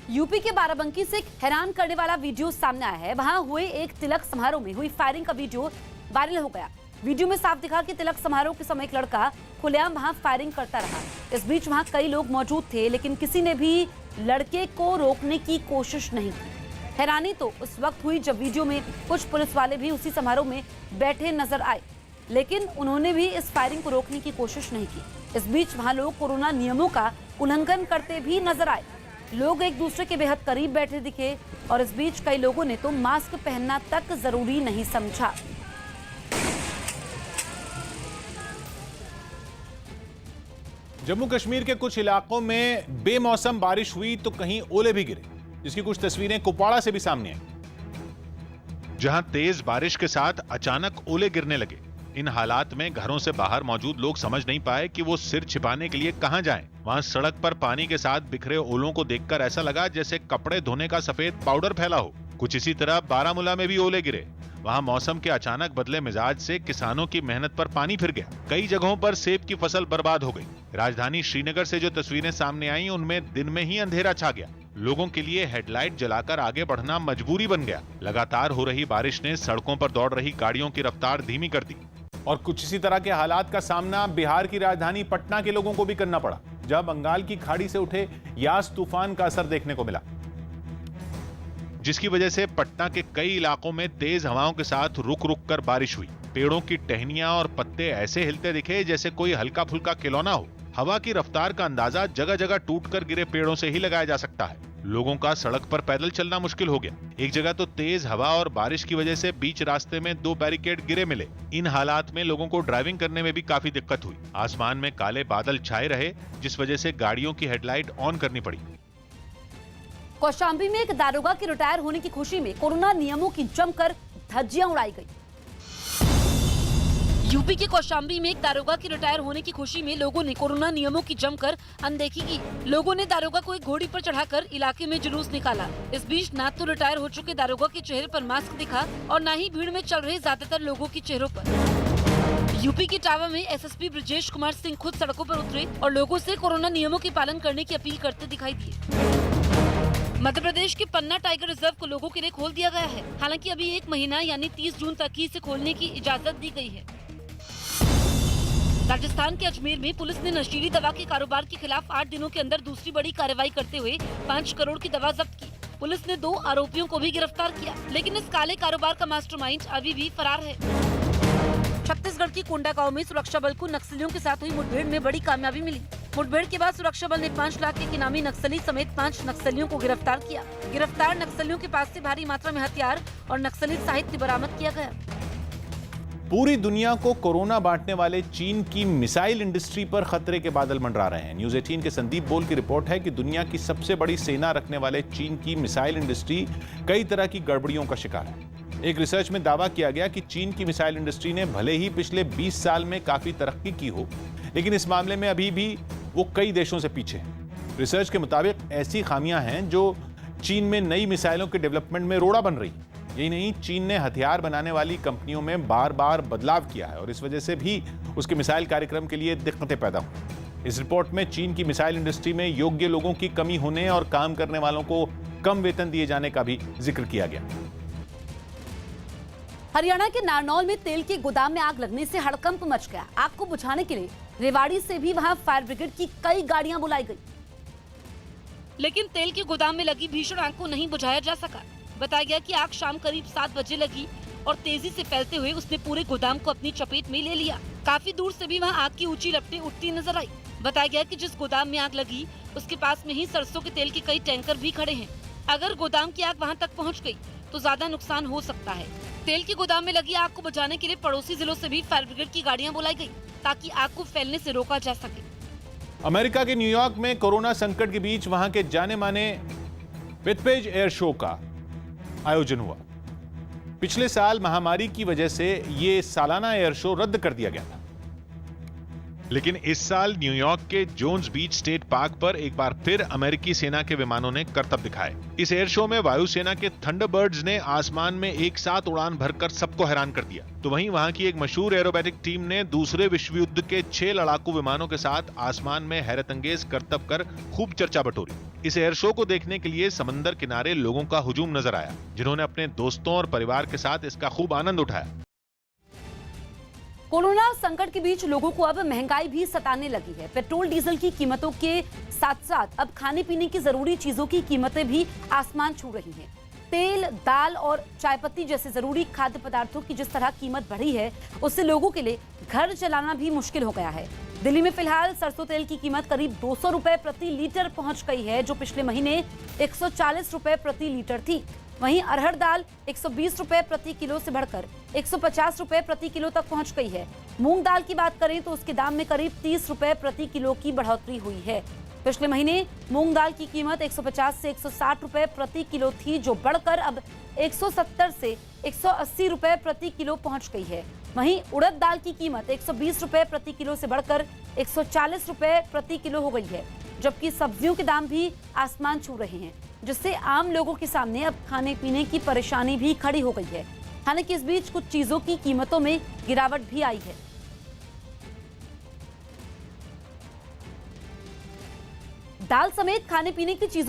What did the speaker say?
UP के बाराबंकी से एक हैरान करने वाला वीडियो सामने आया है। वहां हुए एक तिलक समारोह में हुई फायरिंग का वीडियो वायरल हो गया। वीडियो में साफ दिखा कि तिलक समारोह के समय एक लड़का खुलेआम वहां फायरिंग करता रहा। इस बीच वहां कई लोग मौजूद थे, लेकिन किसी ने भी लड़के को रोकने की कोशिश नहीं की। हैरानी तो उस वक्त हुई जब वीडियो में कुछ पुलिस वाले भी उसी समारोह में बैठे नजर आए, लेकिन उन्होंने भी इस फायरिंग को रोकने की कोशिश नहीं की। इस बीच वहां लोग कोरोना नियमों का उल्लंघन करते भी नजर आए। लोग एक दूसरे के बेहद करीब बैठे दिखे और इस बीच कई लोगों ने तो मास्क पहनना तक जरूरी नहीं समझा। जम्मू कश्मीर के कुछ इलाकों में बेमौसम बारिश हुई तो कहीं ओले भी गिरे, जिसकी कुछ तस्वीरें कुपवाड़ा से भी सामने आई, जहां तेज बारिश के साथ अचानक ओले गिरने लगे। इन हालात में घरों से बाहर मौजूद लोग समझ नहीं पाए कि वो सिर छिपाने के लिए कहां जाएं। वहां सड़क पर पानी के साथ बिखरे ओलों को देखकर ऐसा लगा जैसे कपड़े धोने का सफेद पाउडर फैला हो। कुछ इसी तरह बारामूला में भी ओले गिरे। वहां मौसम के अचानक बदले मिजाज से किसानों की मेहनत पर पानी फिर गया। कई जगहों पर सेब की फसल बर्बाद हो गई। राजधानी श्रीनगर से जो तस्वीरें सामने आई उनमें दिन में ही अंधेरा छा गया। लोगों के लिए हेडलाइट जलाकर आगे बढ़ना मजबूरी बन गया। लगातार हो रही बारिश ने सड़कों पर दौड़ रही गाड़ियों की रफ्तार धीमी कर दी। और कुछ इसी तरह के हालात का सामना बिहार की राजधानी पटना के लोगों को भी करना पड़ा, जब बंगाल की खाड़ी से उठे यास तूफान का असर देखने को मिला, जिसकी वजह से पटना के कई इलाकों में तेज हवाओं के साथ रुक रुक कर बारिश हुई। पेड़ों की टहनियां और पत्ते ऐसे हिलते दिखे जैसे कोई हल्का फुल्का खिलौना हो। हवा की रफ्तार का अंदाजा जगह जगह टूटकर गिरे पेड़ों से ही लगाया जा सकता है। लोगों का सड़क पर पैदल चलना मुश्किल हो गया। एक जगह तो तेज हवा और बारिश की वजह से बीच रास्ते में 2 बैरिकेड गिरे मिले। इन हालात में लोगों को ड्राइविंग करने में भी काफी दिक्कत हुई। आसमान में काले बादल छाए रहे, जिस वजह से गाड़ियों की हेडलाइट ऑन करनी पड़ी। कौशाम्बी में एक दारोगा के रिटायर होने की खुशी में कोरोना नियमों की जमकर धज्जियां उड़ाई गई। यूपी के कौशाम्बी में एक दारोगा के रिटायर होने की खुशी में लोगों ने कोरोना नियमों की जमकर अनदेखी की। लोगों ने दारोगा को एक घोड़ी पर चढ़ाकर इलाके में जुलूस निकाला। इस बीच ना तो रिटायर हो चुके दारोगा के चेहरे पर मास्क दिखा और न ही भीड़ में चल रहे ज्यादातर लोगों के चेहरों पर। यूपी के टावा में एसएसपी ब्रजेश कुमार सिंह खुद सड़कों पर उतरे और लोगों से कोरोना नियमों के पालन करने की अपील करते दिखाई दिए। मध्य प्रदेश के पन्ना टाइगर रिजर्व को लोगों के लिए खोल दिया गया है। हालांकि अभी 1 महीना यानी 30 जून तक ही इसे खोलने की इजाजत दी गई है। राजस्थान के अजमेर में पुलिस ने नशीली दवा के कारोबार के खिलाफ 8 दिनों के अंदर दूसरी बड़ी कार्रवाई करते हुए 5 करोड़ की दवा जब्त की। पुलिस ने 2 आरोपियों को भी गिरफ्तार किया, लेकिन इस काले कारोबार का मास्टरमाइंड अभी भी फरार है। छत्तीसगढ़ की कोंडा गांव में सुरक्षा बल को नक्सलियों के साथ हुई मुठभेड़ में बड़ी कामयाबी मिली। मुठभेड़ के बाद सुरक्षा बल ने 5 लाख के इनामी नक्सली समेत 5 नक्सलियों को गिरफ्तार किया। गिरफ्तार नक्सलियों के पास से भारी मात्रा में हथियार और नक्सली साहित्य बरामद किया गया। पूरी दुनिया को कोरोना बांटने वाले चीन की मिसाइल इंडस्ट्री पर खतरे के बादल मंडरा रहे हैं। न्यूज़ 18 के संदीप बोल की रिपोर्ट है कि दुनिया की सबसे बड़ी सेना रखने वाले चीन की मिसाइल इंडस्ट्री कई तरह की गड़बड़ियों का शिकार है। एक रिसर्च में दावा किया गया कि चीन की मिसाइल इंडस्ट्री ने भले ही पिछले 20 साल में काफी तरक्की की हो, लेकिन इस मामले में अभी भी वो कई देशों से पीछे हैं। रिसर्च के मुताबिक ऐसी खामियां हैं जो चीन में नई मिसाइलों के डेवलपमेंट में रोड़ा बन रही। यही नहीं, चीन ने हथियार बनाने वाली कंपनियों में बार बार बदलाव किया है और इस वजह से भी उसके मिसाइल कार्यक्रम के लिए दिक्कतें पैदा हुई। इस रिपोर्ट में चीन की मिसाइल इंडस्ट्री में योग्य लोगों की कमी होने और काम करने वालों को कम वेतन दिए जाने का भी जिक्र किया गया। हरियाणा के नारनौल में तेल के गोदाम में आग लगने से हड़कंप मच गया। आग को बुझाने के लिए रेवाड़ी से भी वहां फायर ब्रिगेड की कई गाड़ियां बुलाई गई, लेकिन तेल के गोदाम में लगी भीषण आग को नहीं बुझाया जा सका। बताया गया कि आग शाम करीब 7 बजे लगी और तेजी से फैलते हुए उसने पूरे गोदाम को अपनी चपेट में ले लिया। काफी दूर से भी वहां आग की ऊंची लपटें उठती नजर आई। बताया गया कि जिस गोदाम में आग लगी उसके पास में ही सरसों के तेल के कई टैंकर भी खड़े हैं। अगर गोदाम की आग वहां तक पहुंच गई तो ज्यादा नुकसान हो सकता है। तेल के गोदाम में लगी आग को बुझाने के लिए पड़ोसी जिलों से भी फायर ब्रिगेड की गाड़ियां बुलाई गई ताकि आग को फैलने से रोका जा सके। अमेरिका के न्यूयॉर्क में कोरोना संकट के बीच वहां के जाने माने विथपेज एयर शो का आयोजन हुआ। पिछले साल महामारी की वजह से ये सालाना एयर शो रद्द कर दिया गया था। लेकिन इस साल न्यूयॉर्क के जोन्स बीच स्टेट पार्क पर एक बार फिर अमेरिकी सेना के विमानों ने करतब दिखाए। इस एयर शो में वायुसेना के थंडरबर्ड्स ने आसमान में एक साथ उड़ान भरकर सबको हैरान कर दिया। तो वहीं वहां की एक मशहूर एरोबैटिक टीम ने दूसरे विश्व युद्ध के 6 लड़ाकू विमानों के साथ आसमान में हैरतअंगेज करतब कर खूब चर्चा बटोरी। इस एयर शो को देखने के लिए समंदर किनारे लोगों का हुजूम नजर आया, जिन्होंने अपने दोस्तों और परिवार के साथ इसका खूब आनंद उठाया। कोरोना संकट के बीच लोगों को अब महंगाई भी सताने लगी है। पेट्रोल डीजल की कीमतों के साथ साथ अब खाने पीने की जरूरी चीजों की कीमतें भी आसमान छू रही हैं। तेल, दाल और चाय पत्ती जैसे जरूरी खाद्य पदार्थों की जिस तरह कीमत बढ़ी है, उससे लोगों के लिए घर चलाना भी मुश्किल हो गया है। दिल्ली में फिलहाल सरसों तेल की कीमत करीब 200 रुपए प्रति लीटर पहुंच गई है, जो पिछले महीने 140 रुपए प्रति लीटर थी। वहीं अरहर दाल 120 रुपए प्रति किलो से बढ़कर 150 रुपए प्रति किलो तक पहुंच गई है। मूंग दाल की बात करें तो उसके दाम में करीब 30 रुपए प्रति किलो की बढ़ोतरी हुई है। पिछले महीने मूंग दाल की कीमत 150 से 160 रुपए प्रति किलो थी, जो बढ़कर अब 170 से 180 रुपए प्रति किलो पहुंच गई है। वहीं उड़द दाल की कीमत 120 रुपए प्रति किलो से बढ़कर 140 रुपए प्रति किलो हो गई है, जबकि सब्जियों के दाम भी आसमान छू रहे हैं, जिससे आम लोगों के सामने अब खाने पीने की परेशानी भी खड़ी हो गई है। हालांकि इस बीच कुछ चीजों की कीमतों में गिरावट भी आई है। दाल समेत खाने पीने की चीजों